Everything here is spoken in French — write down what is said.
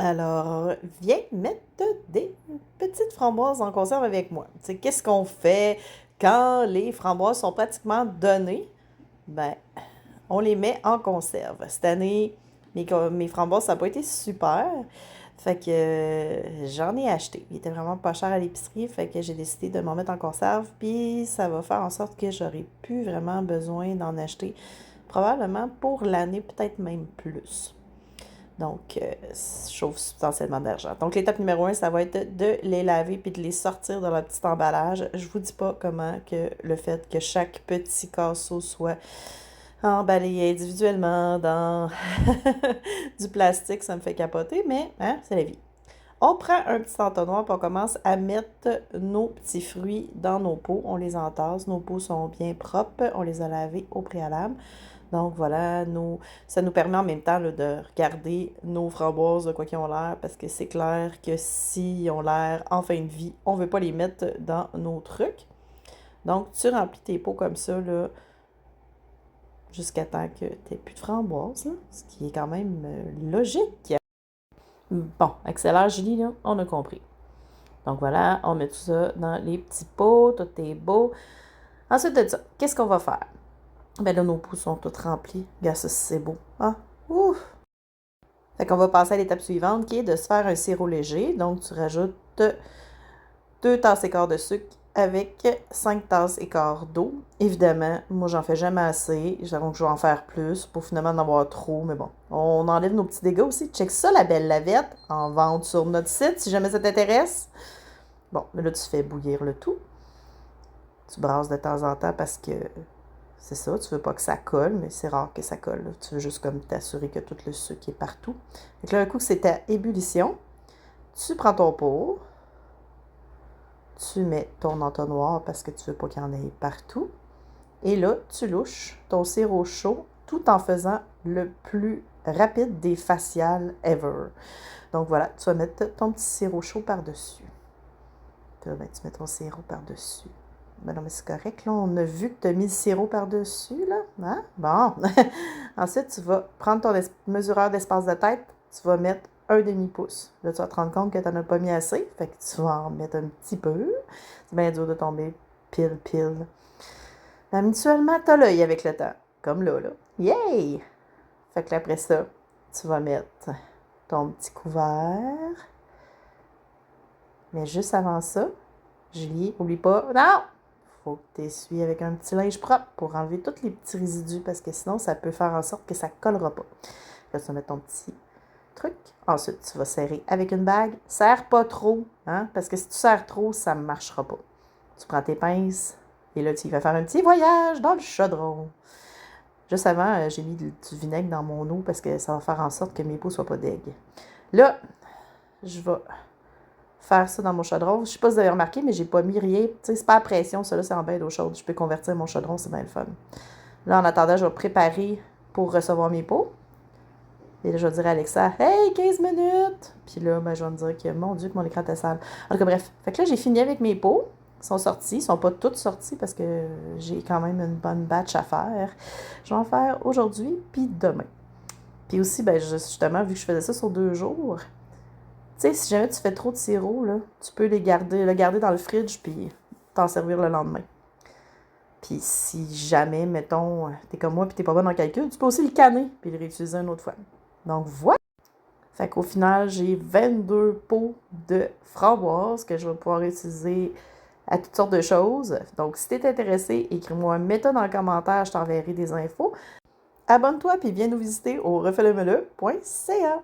Alors, viens mettre des petites framboises en conserve avec moi. Tu sais, qu'est-ce qu'on fait quand les framboises sont pratiquement données? Ben, on les met en conserve. Cette année, mes framboises, ça n'a pas été super. Fait que j'en ai acheté. Il était vraiment pas cher à l'épicerie. Fait que j'ai décidé de m'en mettre en conserve. Puis ça va faire en sorte que j'aurai plus vraiment besoin d'en acheter. Probablement pour l'année, peut-être même plus. Donc, chauffe substantiellement d'argent. Donc, l'étape numéro un, ça va être de les laver puis de les sortir de leur petit emballage. Je vous dis pas comment que le fait que chaque petit casseau soit emballé individuellement dans du plastique, ça me fait capoter, mais hein, c'est la vie. On prend un petit entonnoir puis on commence à mettre nos petits fruits dans nos pots. On les entasse. Nos pots sont bien propres. On les a lavés au préalable. Donc voilà, ça nous permet en même temps là, de regarder nos framboises de quoi qu'ils ont l'air, parce que c'est clair que s'ils ont l'air en fin de vie, on ne veut pas les mettre dans nos trucs. Donc tu remplis tes pots comme ça là, jusqu'à temps que tu n'aies plus de framboises, là, ce qui est quand même logique. Bon, accélère Julie, là, on a compris. Donc voilà, on met tout ça dans les petits pots, tout est beau. Ensuite de ça, qu'est-ce qu'on va faire? Ben là, nos pots sont tous remplis. Regarde ça, c'est beau. Ah, ouf! Fait qu'on va passer à l'étape suivante qui est de se faire un sirop léger. Donc, tu rajoutes 2 tasses et quart de sucre avec 5 tasses et quart d'eau. Évidemment, moi, j'en fais jamais assez. Donc, je vais en faire plus pour finalement en avoir trop. Mais bon, on enlève nos petits dégâts aussi. Check ça, la belle lavette, en vente sur notre site, si jamais ça t'intéresse. Bon, là, tu fais bouillir le tout. Tu brasses de temps en temps parce que c'est ça, tu veux pas que ça colle, mais c'est rare que ça colle. Là. Tu veux juste comme t'assurer que tout le sucre est partout. Donc là, un coup que c'est à ébullition, tu prends ton pot, tu mets ton entonnoir parce que tu veux pas qu'il y en ait partout. Et là, tu louches ton sirop chaud tout en faisant le plus rapide des faciales ever. Donc voilà, tu vas mettre ton petit sirop chaud par-dessus. Là, ben, tu mets ton sirop par-dessus. Ben non, mais c'est correct, là. On a vu que tu as mis le sirop par-dessus, là. Hein? Bon. Ensuite, tu vas prendre ton mesureur d'espace de tête. Tu vas mettre un demi-pouce. Là, tu vas te rendre compte que tu n'en as pas mis assez. Fait que tu vas en mettre un petit peu. C'est bien dur de tomber pile. Habituellement, tu as l'œil avec le temps. Comme là. Yay! Fait que là, après ça, tu vas mettre ton petit couvert. Mais juste avant ça, Julie, oublie pas. Non! Faut que tu essuies avec un petit linge propre pour enlever tous les petits résidus parce que sinon, ça peut faire en sorte que ça ne collera pas. Là, tu vas mettre ton petit truc. Ensuite, tu vas serrer avec une bague. Serre pas trop, hein, parce que si tu serres trop, ça ne marchera pas. Tu prends tes pinces et là, tu vas faire un petit voyage dans le chaudron. Juste avant, j'ai mis du vinaigre dans mon eau parce que ça va faire en sorte que mes peaux ne soient pas dègues. Là, je vais faire ça dans mon chaudron. Je sais pas si vous avez remarqué, mais j'ai pas mis rien. Tu sais, c'est pas à pression, ça là, c'est en bain d'eau chaude. Je peux convertir mon chaudron, c'est bien le fun. Là, en attendant, je vais préparer pour recevoir mes pots. Et là, je vais dire à Alexa, hey, 15 minutes! Puis là, ben, je vais me dire que, mon Dieu, que mon écran était sale. En tout cas, bref. Fait que là, j'ai fini avec mes pots. Ils sont sortis. Ils sont pas toutes sortis parce que j'ai quand même une bonne batch à faire. Je vais en faire aujourd'hui puis demain. Puis aussi, ben, justement, vu que je faisais ça sur 2 jours, tu sais, si jamais tu fais trop de sirop, là, tu peux le garder dans le fridge puis t'en servir le lendemain. Puis si jamais, mettons, t'es comme moi puis t'es pas bonne en calcul, tu peux aussi le canner puis le réutiliser une autre fois. Donc voilà! Fait qu'au final, j'ai 22 pots de framboises que je vais pouvoir utiliser à toutes sortes de choses. Donc si t'es intéressé, écris-moi, mets-toi dans le commentaire, je t'enverrai des infos. Abonne-toi puis viens nous visiter au refailemele.ca.